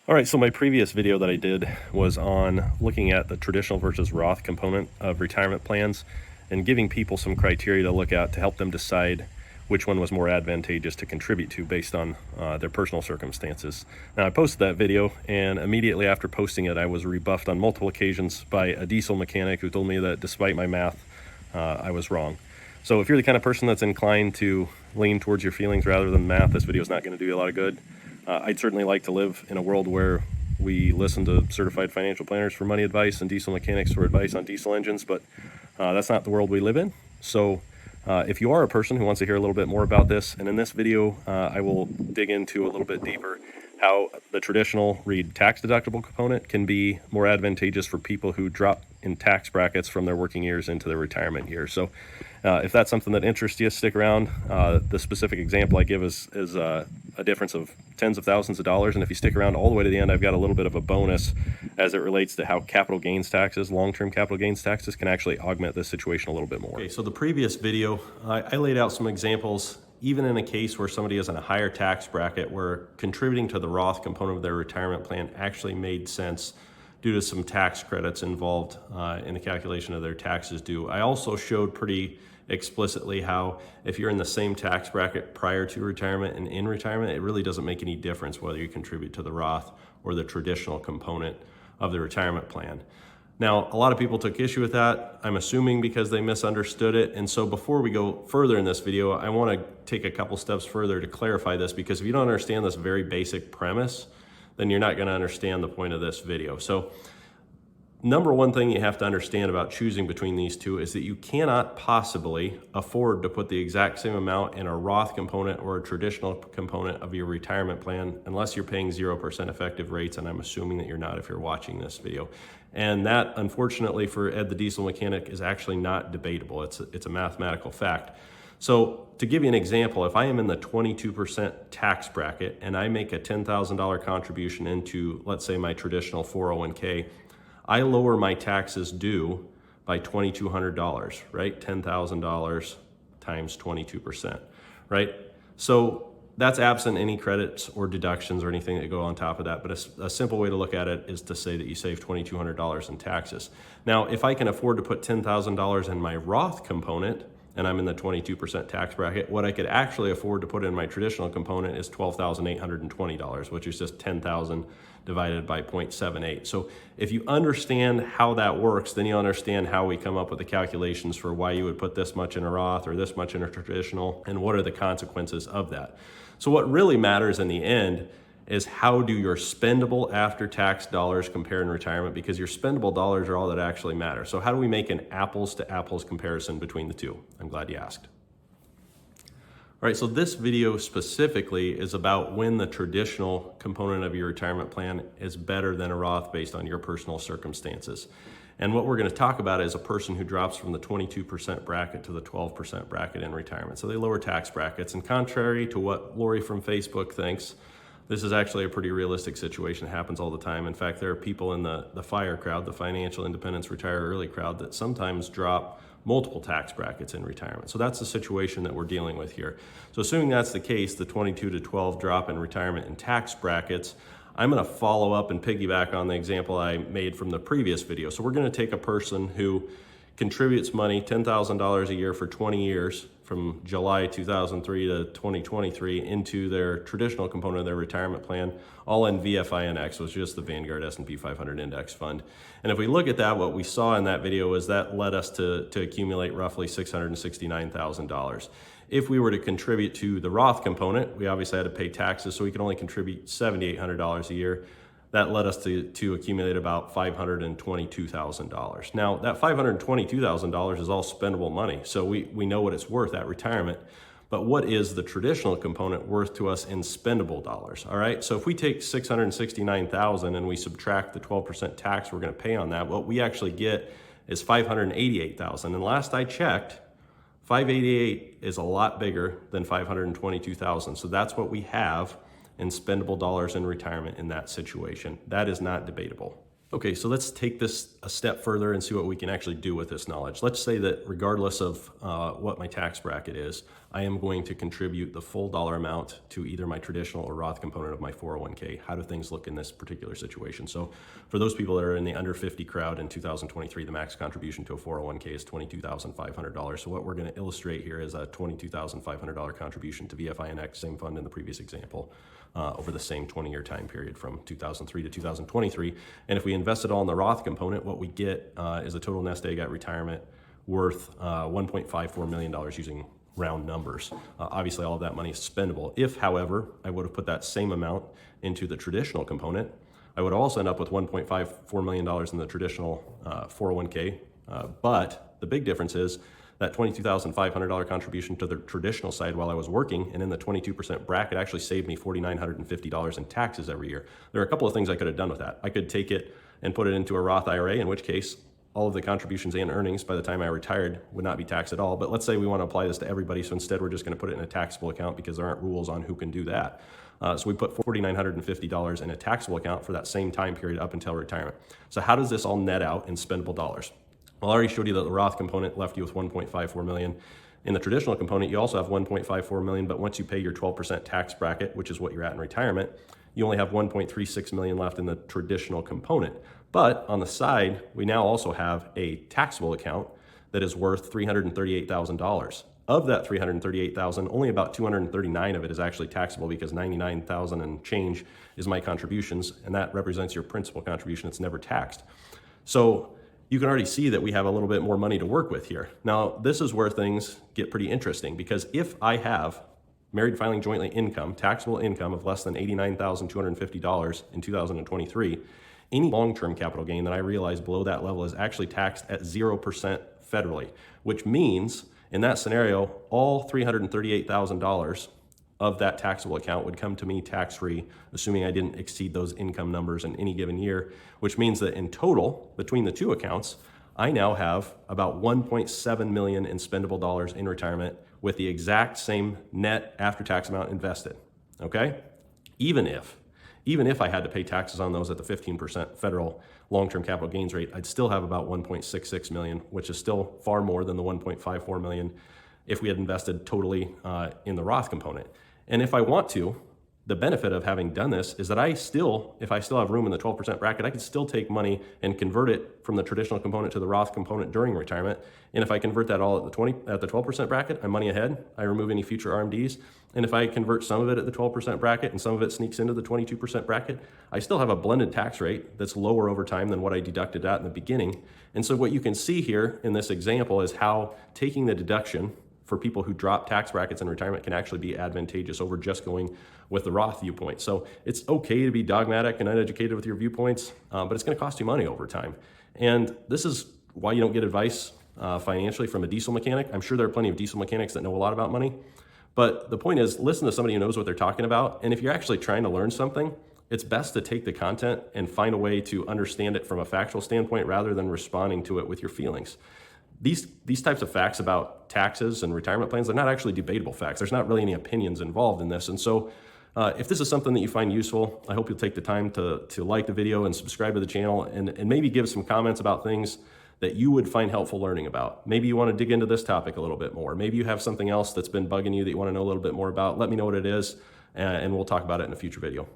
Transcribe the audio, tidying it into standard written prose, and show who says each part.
Speaker 1: All right, so my previous video that I did was on looking at the traditional versus Roth component of retirement plans and giving people some criteria to look at to help them decide which one was more advantageous to contribute to based on their personal circumstances. Now, I posted that video, and immediately after posting it, I was rebuffed on multiple occasions by a diesel mechanic who told me that despite my math, I was wrong. So if you're the kind of person that's inclined to lean towards your feelings rather than math, this video is not going to do you a lot of good. I'd certainly like to live in a world where we listen to certified financial planners for money advice and diesel mechanics for advice on diesel engines, but that's not the world we live in. So if you are a person who wants to hear a little bit more about this, and in this video I will dig into a little bit deeper how the traditional tax deductible component can be more advantageous for people who drop in tax brackets from their working years into their retirement years. So if that's something that interests you, stick around. The specific example I give is a difference of tens of thousands of dollars, and if you stick around all the way to the end, I've got a little bit of a bonus as it relates to how capital gains taxes, long-term capital gains taxes, can actually augment this situation a little bit more. Okay, so the previous video, I laid out some examples, even in a case where somebody is in a higher tax bracket, where contributing to the Roth component of their retirement plan actually made sense due to some tax credits involved in the calculation of their taxes due. I also showed pretty explicitly how if you're in the same tax bracket prior to retirement and in retirement, it really doesn't make any difference whether you contribute to the Roth or the traditional component of the retirement plan. Now, a lot of people took issue with that, I'm assuming because they misunderstood it. And so before we go further in this video, I want to take a couple steps further to clarify this, because if you don't understand this very basic premise, then you're not going to understand the point of this video. So number one thing you have to understand about choosing between these two is that you cannot possibly afford to put the exact same amount in a Roth component or a traditional component of your retirement plan unless you're paying 0% effective rates, and I'm assuming that you're not if you're watching this video. And that, unfortunately, for Ed the diesel mechanic, is actually not debatable. It's a mathematical fact. So to give you an example, if I am in the 22% tax bracket and I make a $10,000 contribution into, let's say, my traditional 401k, I lower my taxes due by $2,200, right? $10,000 times 22%, right? So that's absent any credits or deductions or anything that go on top of that. But a simple way to look at it is to say that you save $2,200 in taxes. Now, if I can afford to put $10,000 in my Roth component, and I'm in the 22% tax bracket, what I could actually afford to put in my traditional component is $12,820, which is just 10,000 divided by 0.78. So if you understand how that works, then you understand how we come up with the calculations for why you would put this much in a Roth or this much in a traditional, and what are the consequences of that. So what really matters in the end is how do your spendable after-tax dollars compare in retirement, because your spendable dollars are all that actually matter. So how do we make an apples-to-apples comparison between the two? I'm glad you asked. All right, so this video specifically is about when the traditional component of your retirement plan is better than a Roth based on your personal circumstances. And what we're going to talk about is a person who drops from the 22% bracket to the 12% bracket in retirement. So they lower tax brackets. And contrary to what Lori from Facebook thinks, this is actually a pretty realistic situation. It happens all the time. In fact, there are people in the FIRE crowd, the Financial Independence Retire Early crowd, that sometimes drop multiple tax brackets in retirement. So that's the situation that we're dealing with here. So assuming that's the case, the 22 to 12 drop in retirement and tax brackets, I'm going to follow up and piggyback on the example I made from the previous video. So we're going to take a person who contributes money, $10,000 a year for 20 years, from July 2003 to 2023, into their traditional component of their retirement plan, all in VFINX, which is just the Vanguard S&P 500 index fund. And if we look at that, what we saw in that video is that led us to accumulate roughly $669,000. If we were to contribute to the Roth component, we obviously had to pay taxes, so we could only contribute $7,800 a year. That led us to accumulate about $522,000. Now, that $522,000 is all spendable money, so we know what it's worth at retirement. But what is the traditional component worth to us in spendable dollars? All right, so if we take $669,000 and we subtract the 12% tax we're going to pay on that, what we actually get is $588,000. And last I checked, $588,000 is a lot bigger than $522,000. So that's what we have in spendable dollars in retirement in that situation. That is not debatable. Okay, so let's take this a step further and see what we can actually do with this knowledge. Let's say that regardless of what my tax bracket is, I am going to contribute the full dollar amount to either my traditional or Roth component of my 401k. How do things look in this particular situation? So for those people that are in the under 50 crowd in 2023, the max contribution to a 401k is $22,500. So what we're going to illustrate here is a $22,500 contribution to VFINX, same fund in the previous example, over the same 20-year time period from 2003 to 2023. And if we invest it all in the Roth component, what we get is a total nest egg at retirement worth $1.54 million using round numbers. Obviously, all of that money is spendable. If, however, I would have put that same amount into the traditional component, I would also end up with $1.54 million in the traditional 401k. But the big difference is that $22,500 contribution to the traditional side while I was working and in the 22% bracket actually saved me $4,950 in taxes every year. There are a couple of things I could have done with that. I could take it and put it into a Roth IRA, in which case all of the contributions and earnings by the time I retired would not be taxed at all. But let's say we want to apply this to everybody, so instead we're just going to put it in a taxable account because there aren't rules on who can do that. So we put $4,950 in a taxable account for that same time period up until retirement. So how does this all net out in spendable dollars? Well, I already showed you that the Roth component left you with $1.54 million. In the traditional component, you also have $1.54 million, but once you pay your 12% tax bracket, which is what you're at in retirement, you only have $1.36 million left in the traditional component. But on the side, we now also have a taxable account that is worth $338,000. Of that $338,000, only about $239,000 of it is actually taxable because $99,000 and change is my contributions, and that represents your principal contribution. It's never taxed. So you can already see that we have a little bit more money to work with here. Now, this is where things get pretty interesting because if I have married filing jointly income, taxable income of less than $89,250 in 2023, any long-term capital gain that I realize below that level is actually taxed at 0% federally, which means in that scenario, all $338,000 of that taxable account would come to me tax-free, assuming I didn't exceed those income numbers in any given year, which means that in total, between the two accounts, I now have about $1.7 million in spendable dollars in retirement with the exact same net after-tax amount invested, okay? Even if I had to pay taxes on those at the 15% federal long-term capital gains rate, I'd still have about $1.66 million, which is still far more than the $1.54 million if we had invested totally in the Roth component. And if I want to, the benefit of having done this is that if I still have room in the 12% bracket, I can still take money and convert it from the traditional component to the Roth component during retirement. And if I convert that all at the 12% bracket, I'm money ahead. I remove any future RMDs. And if I convert some of it at the 12% bracket and some of it sneaks into the 22% bracket, I still have a blended tax rate that's lower over time than what I deducted at in the beginning. And so what you can see here in this example is how taking the deduction for people who drop tax brackets in retirement can actually be advantageous over just going with the Roth viewpoint. So it's okay to be dogmatic and uneducated with your viewpoints, but it's going to cost you money over time. And this is why you don't get advice financially from a diesel mechanic. I'm sure there are plenty of diesel mechanics that know a lot about money, but the point is listen to somebody who knows what they're talking about. And if you're actually trying to learn something, it's best to take the content and find a way to understand it from a factual standpoint rather than responding to it with your feelings. These types of facts about taxes and retirement plans, they're not actually debatable facts. There's not really any opinions involved in this. And so if this is something that you find useful, I hope you'll take the time to like the video and subscribe to the channel and maybe give some comments about things that you would find helpful learning about. Maybe you want to dig into this topic a little bit more. Maybe you have something else that's been bugging you that you want to know a little bit more about. Let me know what it is, and we'll talk about it in a future video.